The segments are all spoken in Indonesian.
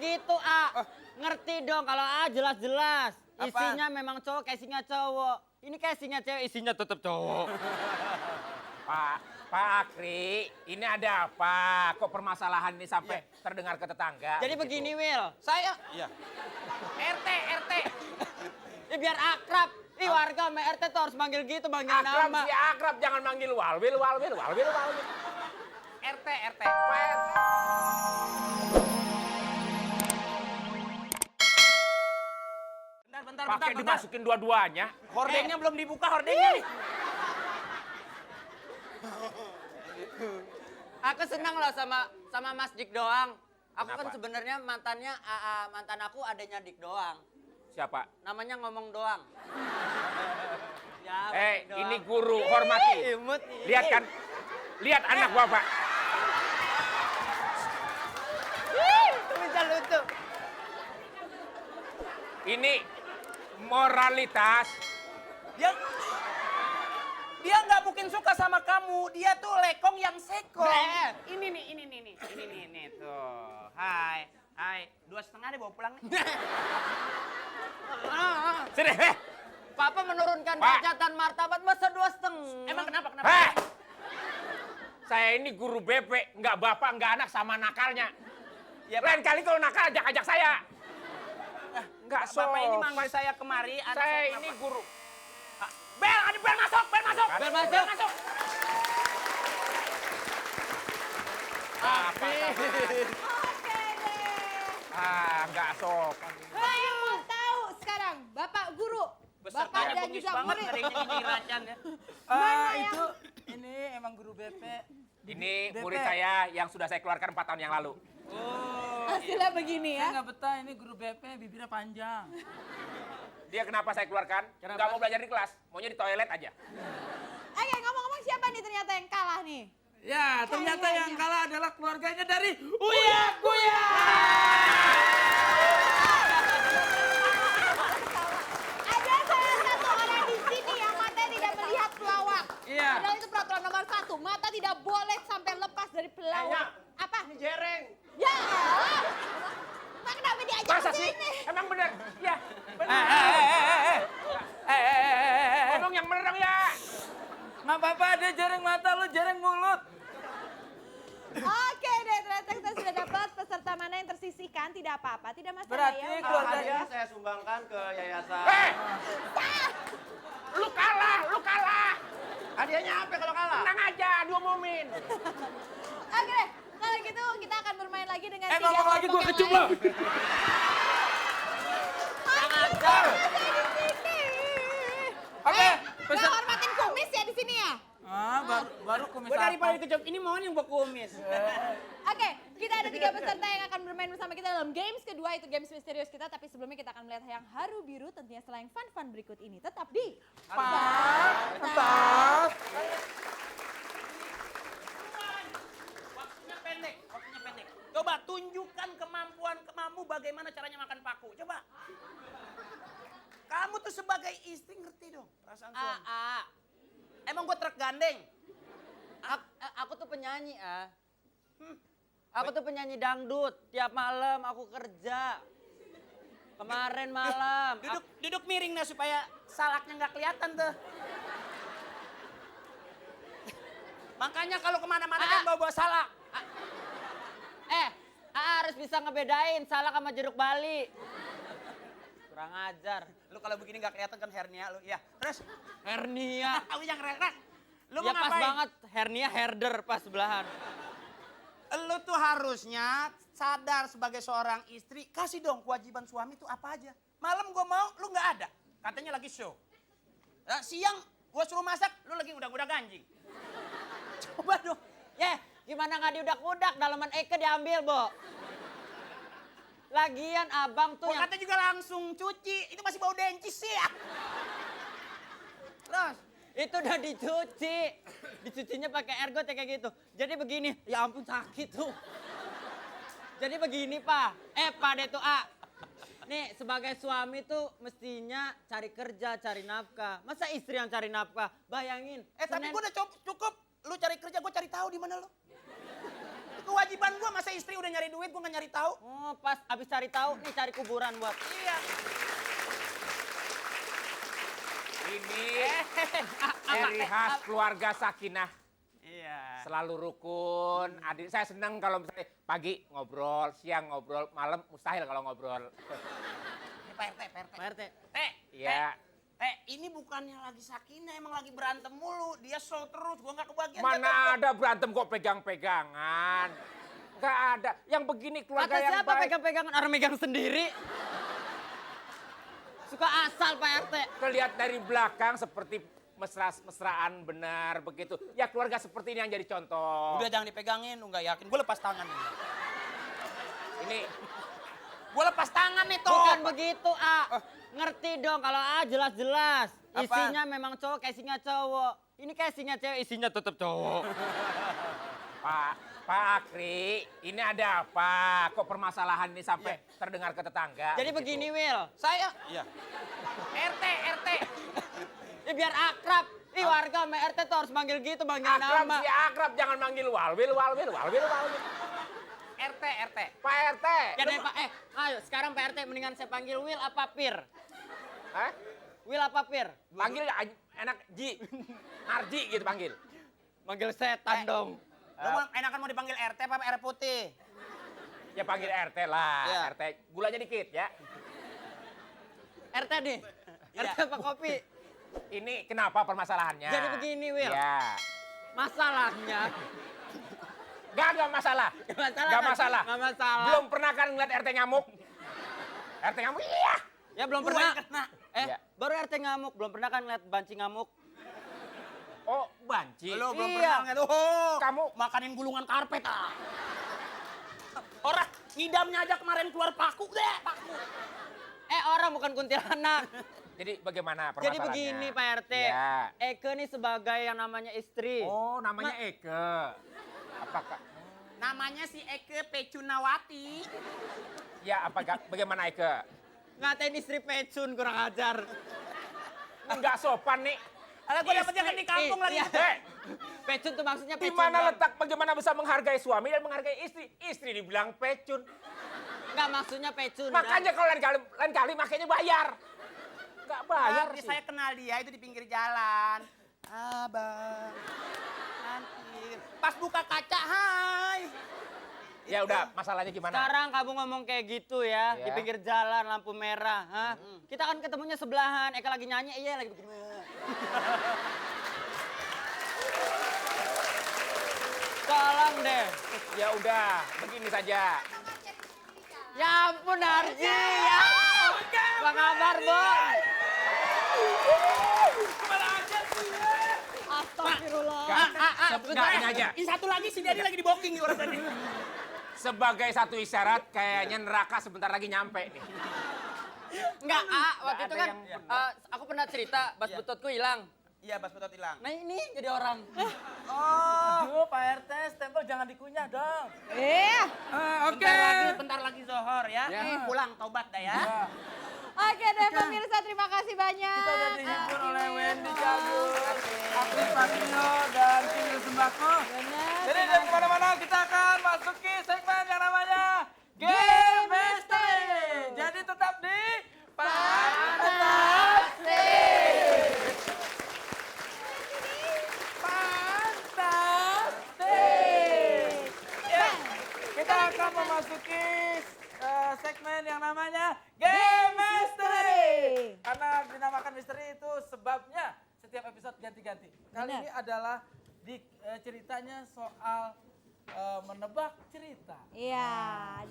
begitu, A. Ngerti dong kalau A jelas-jelas. Isinya memang cowok, casingnya cowok. Ini casingnya cewek, isinya tetap cowok. Pak Akri, ini ada apa? Kok permasalahan ini sampai terdengar ke tetangga? Jadi begini, Will. Saya? Iya. RT. Ya biar akrab. Ih, warga sama RT tuh harus manggil gitu, manggil Akrab nama. si akrab, jangan manggil Walwil. RT. Bentar. Pakai dimasukin dua-duanya. Hordengnya belum dibuka, hordengnya nih. Aku senang loh sama Mas Dik doang. Aku kan Kenapa? sebenarnya mantan aku adanya Dik doang. Siapa? Namanya ngomong doang. Ya, Dik doang. Ini guru, hormati. Imut. Lihat kan? Lihat anak Bapak. Itu bisa lucu. Ini moralitas. Dia nggak mungkin suka sama kamu. Dia tuh lekong yang sekong. Bre. Ini nih tuh. Hai. 2,5 deh bawa pulang nih. Sini, Papa menurunkan Pak. derajat dan martabat masa 2,5. Emang kenapa? Saya ini guru BP, nggak bapak, nggak anak sama nakalnya. Ya, Lain kali kalau nakal ajak saya. Nggak Bapak ini sopan. manggil saya kemari. anak Saya kenapa? ini guru. Bel masuk. Bel masuk. Apa? Nggak sopan. Saya mau tahu sekarang, Bapak Guru, Besar Bapak kayak dan bengis juga banget murid. hari ini nyiracan ya. Itu Ini emang guru BP. Ini murid saya yang sudah saya keluarkan 4 tahun yang lalu. hasilnya begini Saya ya. nggak betah ini guru BP bibirnya panjang. Dia kenapa saya keluarkan? Nggak mau belajar di kelas, maunya di toilet aja. Oke, ngomong-ngomong siapa nih ternyata yang kalah nih? Ya, ternyata Kayaknya. yang kalah adalah keluarganya dari Uya Kuya. Ada salah satu orang di sini yang mata tidak melihat pelawak. Iya. Padahal itu peraturan nomor 1, mata tidak boleh sampai lepas dari pelawak. Apa? Ini jereng. Ya Allah. Mak kenapa diajak Masa ke sih? sini? Emang bener? Ya, bener. Ngomong yang bener dong ya. Nggak apa-apa, dia jereng mata, lu jereng mulut. Oke deh, ternyata kita sudah dapat peserta mana yang tersisihkan. Tidak apa-apa, tidak masalah Berarti ya. keluarganya Saya sumbangkan ke yayasan. Lu kalah. Hadiahnya apa kalau kalah? Tenang aja, diumumin. Oke deh, kalau gitu kita akan bermain lagi dengan tiga ngomong lagi kelompok gua yang kecup lain. lo. Oke, Nggak hormatin kumis ya di sini ya? baru kumis Gue daripada apa? dikecup ini mau yang buat kumis. Oke, kita ada 3 peserta yang akan bermain bersama kita dalam games kedua, itu games misterius kita. Tapi sebelumnya kita akan melihat yang haru biru tentunya setelah yang fun-fun berikut ini. Tetap di Waktunya pendek. Coba tunjukkan kemampuan kamu bagaimana caranya makan paku. Coba. Kamu tuh sebagai istri ngerti dong perasaan suami. Emang gue truk gandeng? Aku tuh penyanyi, Aku tuh penyanyi dangdut. Tiap malam aku kerja. Kemarin malam. Duduk miring nah supaya salaknya nggak kelihatan tuh. Makanya kalau kemana-mana kan bawa salak. Harus bisa ngebedain salak sama jeruk bali. Kurang ajar. Lu kalau begini nggak kelihatan kan hernia lu. Ya, terus. Hernia. Lu yang keren. Lu Ya mau pas ngapain? banget hernia herder pas sebelahan. Lu tuh harusnya sadar sebagai seorang istri, kasih dong kewajiban suami itu apa aja. Malam gua mau, lu nggak ada. Katanya lagi show. Nah, siang gua suruh masak, lu lagi udah ganjing. Coba dong. Gimana nggak diudak-udak, dalaman Eke diambil, Bo. Lagian abang tuh Gua yang... kata juga langsung cuci, itu masih bau dencis sih ya. Terus, Itu udah dicuci. Dicucinya pakai ergot ya kayak gitu. Jadi begini, ya ampun sakit tuh. Jadi begini, Pak. Pak deh tuh, Nih, sebagai suami tuh mestinya cari kerja, cari nafkah. Masa istri yang cari nafkah? Bayangin. tapi gua udah cukup. Lu cari kerja, gua cari tahu di mana lu. kewajiban gua, masa istri udah nyari duit, gua nggak nyari tahu. Oh, pas abis cari tahu, nih cari kuburan buat. Iya. Ini ciri khas keluarga Sakinah. Iya. Selalu rukun. Adik saya senang kalau misalnya pagi ngobrol, siang ngobrol, malam mustahil kalau ngobrol. Pak RT, Pak RT. Pak RT. Iya. Ini bukannya lagi Sakinah, emang lagi berantem mulu. Dia show terus, gua nggak kebagian. Mana ada berantem kok pegang-pegangan. Nggak ada. Yang begini keluarga Kata yang siapa baik. pegang-pegangan? Orang megang sendiri. Suka asal Pak RT. Kelihatan dari belakang seperti mesra-mesraan benar begitu. Ya keluarga seperti ini yang jadi contoh. Udah jangan dipegangin, lu nggak yakin. Gue lepas tangan nih. Ini Gue lepas tangan nih, Toh. Bukan begitu, A. Ngerti dong kalau A jelas-jelas. Apa? Isinya memang cowok, casingnya cowok. Ini casingnya cewek, isinya tetap cowok. Pak Akri, ini ada apa? Kok permasalahan ini sampai terdengar ke tetangga? Jadi begitu? begini, Will. Saya. Iya. RT. Ya biar akrab. Ih, warga sama RT tuh harus manggil gitu, manggil Akrab nama. si akrab, jangan manggil Walwil. RT. Pak RT. Ya deh, Pak. Ayo sekarang Pak RT mendingan saya panggil Will apa Pir? Hah? Will apa Pir? Panggil enak Ji. Narji gitu panggil. Manggil setan dong. Lu enakan mau dipanggil RT apa air putih? Ya panggil RT lah. Iya. RT gulanya dikit ya. RT nih. Iya. RT apa kopi? Ini kenapa permasalahannya? Jadi begini, Will. Ya. Masalahnya. Gak masalah. Gak masalah. Gak kan? masalah. Gak masalah. Belum pernah kan ngeliat RT ngamuk? RT ngamuk iya. Ya belum Gua pernah. yang kena. Iya. Baru RT ngamuk. Belum pernah kan ngeliat banci ngamuk. Oh banci. Lu belum Iya. pernah ngeliat. Oh, Kamu makanin gulungan karpet ah. Orang ngidamnya aja kemarin keluar paku deh, paku. Orang bukan kuntilanak. jadi bagaimana Jadi permasalahannya? begini Pak RT. Ya. Eke nih sebagai yang namanya istri. Oh namanya Eke. Apakah? Namanya si Eke Pecunawati. Ya bagaimana Eke? Ngatain istri pecun kurang ajar. Enggak sopan nih. Alah gue dapetnya kan di kampung lagi. Pecun tuh maksudnya Di pecun. mana Bang. letak bagaimana bisa menghargai suami dan menghargai istri? Istri dibilang pecun. Enggak maksudnya pecun. Makanya kalau lain kali makanya bayar. Enggak bayar Tapi sih. saya kenal dia itu di pinggir jalan. Abang. Nanti. Pas buka kaca, hai. Ya udah, masalahnya gimana? Sekarang kamu ngomong kayak gitu ya, Iya. di pinggir jalan lampu merah, hah? Kita kan ketemunya sebelahan, Eka lagi nyanyi, iya lagi begini. Tolong deh. Ya udah, begini saja. Ya ampun Arji, ya. Apa kabar, Boy? Astagfirullah. Enggak, ini aja. Ini satu lagi si Dedi lagi di booking nih orang tadi. Sebagai satu isyarat, kayaknya neraka sebentar lagi nyampe nih. Enggak, waktu itu ada kan yang aku pernah cerita, bas bututku hilang. Iya, Bas Betot hilang. Nah ini jadi orang. Aduh, Pak RT, stempel jangan dikunyah dong. Bentar lagi Zohor ya. Pulang taubat dah ya. Oke deh pemirsa, terima kasih banyak. Kita udah dihibur oleh Wendy Cagur, Akri Patrio, dan Kinil Sembako. Benar. Jadi jangan kemana-mana, kita akan masuki segmen yang namanya Game Mystery. Jadi tetap di Fantastic. Ya, kita akan memasuki segmen yang namanya Game Mystery. Karena dinamakan misteri itu sebabnya setiap episode ganti-ganti. Kali Benar. ini adalah ceritanya soal menebak cerita. Iya,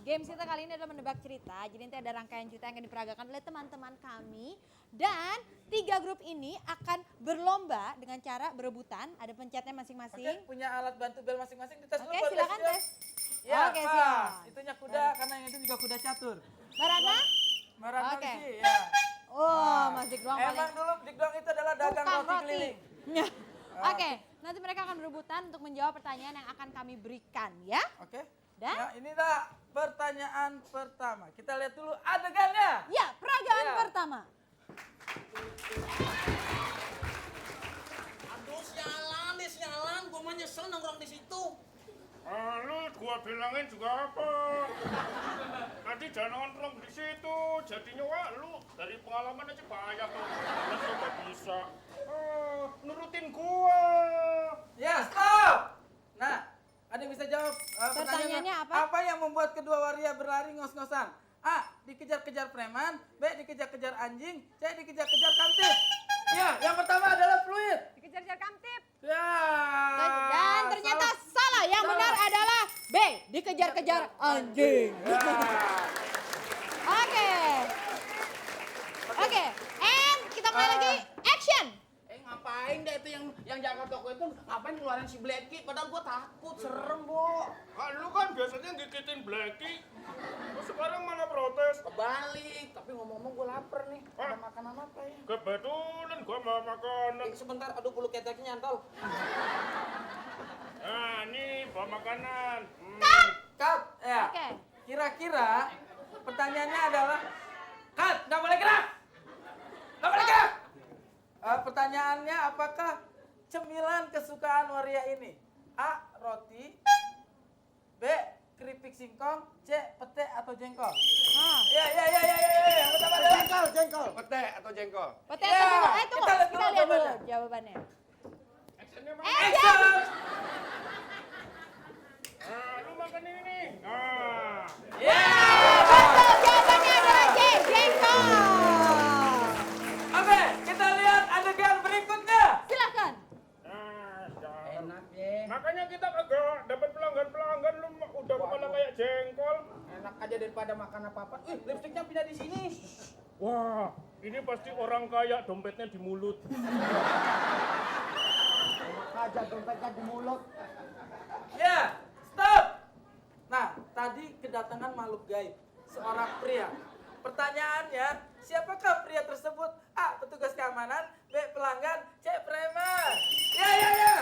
games kita kali ini adalah menebak cerita. Jadi nanti ada rangkaian cerita yang akan diperagakan oleh teman-teman kami. Dan 3 grup ini akan berlomba dengan cara berebutan. Ada pencetnya masing-masing. Oke, punya alat bantu bel masing-masing. Dites dulu Oke, buat silakan Lesbian. tes. Ya, Oke, pas. siap. Itunya kuda karena yang itu juga kuda catur. Mbak Ratna? Merah Oke. sih, ya. Oh, Mas Dik doang Emang paling. dulu Dik Doang itu adalah dagang Tukang roti keliling. Oke, nanti mereka akan berebutan untuk menjawab pertanyaan yang akan kami berikan ya. Oke. Dan? Nah, inilah pertanyaan pertama. Kita lihat dulu adegannya. Ya, peragaan Ya. pertama. Aduh, sialan, gue mah nyesel nongkrong di situ. Lu gua bilangin juga apa? Nanti jangan nongkrong di situ. Jadinya wah lu dari pengalaman aja banyak tuh. Lu nggak bisa. Nurutin gua. Ya, stop. Nah, ada yang bisa jawab Pertanyaannya apa? Apa yang membuat kedua waria berlari ngos-ngosan? A. Dikejar-kejar preman. B. Dikejar-kejar anjing. C. Dikejar-kejar kamtip. Ya, yang pertama adalah fluid. Dikejar-kejar kamtip. Ya. Dan ternyata salah. Yang benar adalah B. Dikejar-kejar anjing. Oke. Oke. And kita mulai lagi. Action. Ngapain deh itu yang jaga toko itu ngapain ngeluarin si Blacky? Padahal gua takut, serem, Bo. Lu kan biasanya gigitin Blacky. Lu sekarang malah protes. Kebalik, tapi ngomong-ngomong gua lapar nih. Ada makanan apa ya? Kebetulan gua mau makanan. Sebentar, aduh bulu keteknya nyantol. Nah, nih bawa makanan. Cut. Ya. Oke. Kira-kira pertanyaannya adalah cut, nggak boleh gerak. Nggak boleh gerak. Pertanyaannya apakah cemilan kesukaan waria ini? A. Roti. B. Keripik singkong. C. Pete atau jengkol? Ya. Yang pertama adalah Jengkol. Pete atau jengkol? Pete Ya, atau tunggu. kita Tunggu. lihat Kita dulu lihat dulu jawabannya. jawabannya. action. Lu makan ini nih. Nah. Ya. Betul, jawabannya adalah C. Jengkol. Oke, kita lihat adegan berikutnya. Silakan. Enak ya. Makanya kita kagak dapat pelanggan lu udah kepala kayak jengkol. Enak aja daripada makan apa-apa. Lipstiknya pindah di sini. Wah, ini pasti orang kaya dompetnya di mulut. Aja dompetnya di mulut. Ya, stop. Nah, tadi kedatangan makhluk gaib, seorang pria. Pertanyaannya, siapakah pria tersebut? A. Petugas keamanan. B. Pelanggan. C. Preman. Ya.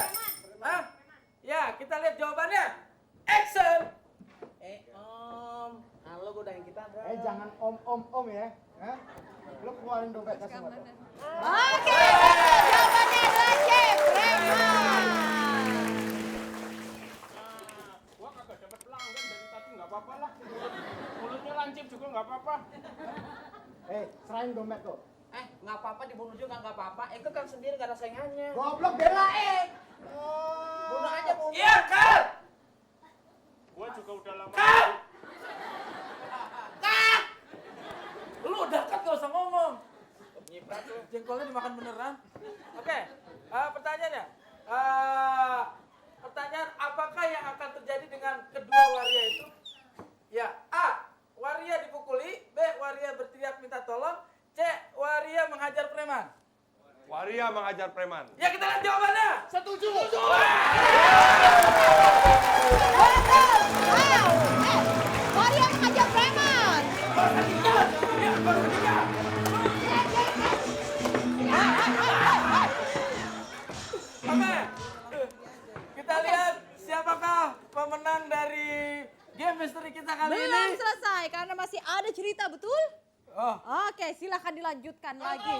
Hah? Ya, kita lihat jawabannya. Action. Halo, gue udah yang kita ada. Jangan om ya. Hah? Lu keluarin dompetnya semua. Oke, jawabannya adalah C. Preman. Gua kagak dapat pelanggan dari tadi nggak apa-apa lah. Mulutnya lancip juga nggak apa-apa. Serahin dompet tuh. Nggak apa-apa dibunuh juga nggak apa-apa. Itu kan sendiri nggak ada saingannya. Goblok belain. Bunuh aja, bunuh. Iya, kan? Gua juga udah lama. Lu udah kan gak usah ngomong. Jengkolnya dimakan beneran. Oke, pertanyaannya. Pertanyaan apakah yang akan terjadi dengan kedua waria itu? Ya, A. Waria dipukuli. B. Waria berteriak minta tolong. C. Waria menghajar preman. Waria menghajar preman. Ya, kita lihat jawabannya. Setuju. Betul. Wow. Waria menghajar preman. Oke, kita lihat siapakah pemenang dari game misteri kita kali ini. Belum selesai karena masih ada cerita, betul? Oh. Oke, silakan dilanjutkan lagi.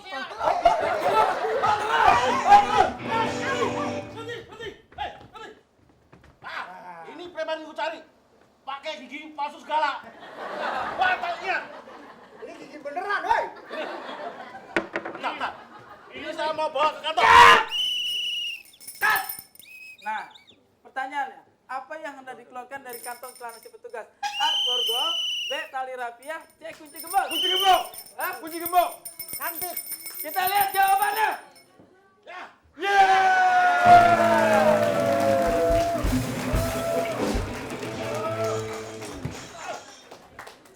Ini preman yang gue cari. Pakai gigi palsu segala. Batangnya. Ini gigi beneran, woi. Nah. Ini saya mau bawa ke kantor. Cut! Nah, pertanyaannya, apa yang hendak dikeluarkan dari kantong celana si petugas? A. Borgol. B. Tali rapiah. C. Kunci gembok. Kunci gembok. Hah? Kunci gembok. Cantik. Kita lihat jawabannya.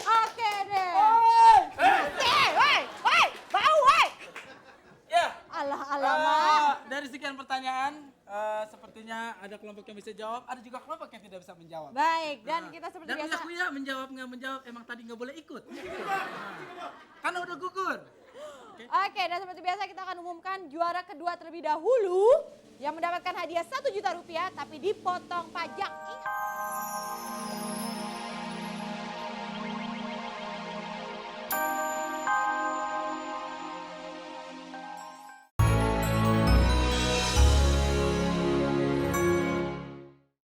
Oke deh. Bau, woi. Ya. Alamak. Dari sekian pertanyaan, sepertinya ada kelompok yang bisa jawab, ada juga kelompok yang tidak bisa menjawab. Baik, dan kita seperti Dan biasa. Uya menjawab nggak menjawab, emang tadi nggak boleh ikut. Karena udah gugur. Oke, dan seperti biasa kita akan umumkan juara kedua terlebih dahulu yang mendapatkan hadiah 1 juta rupiah tapi dipotong pajak.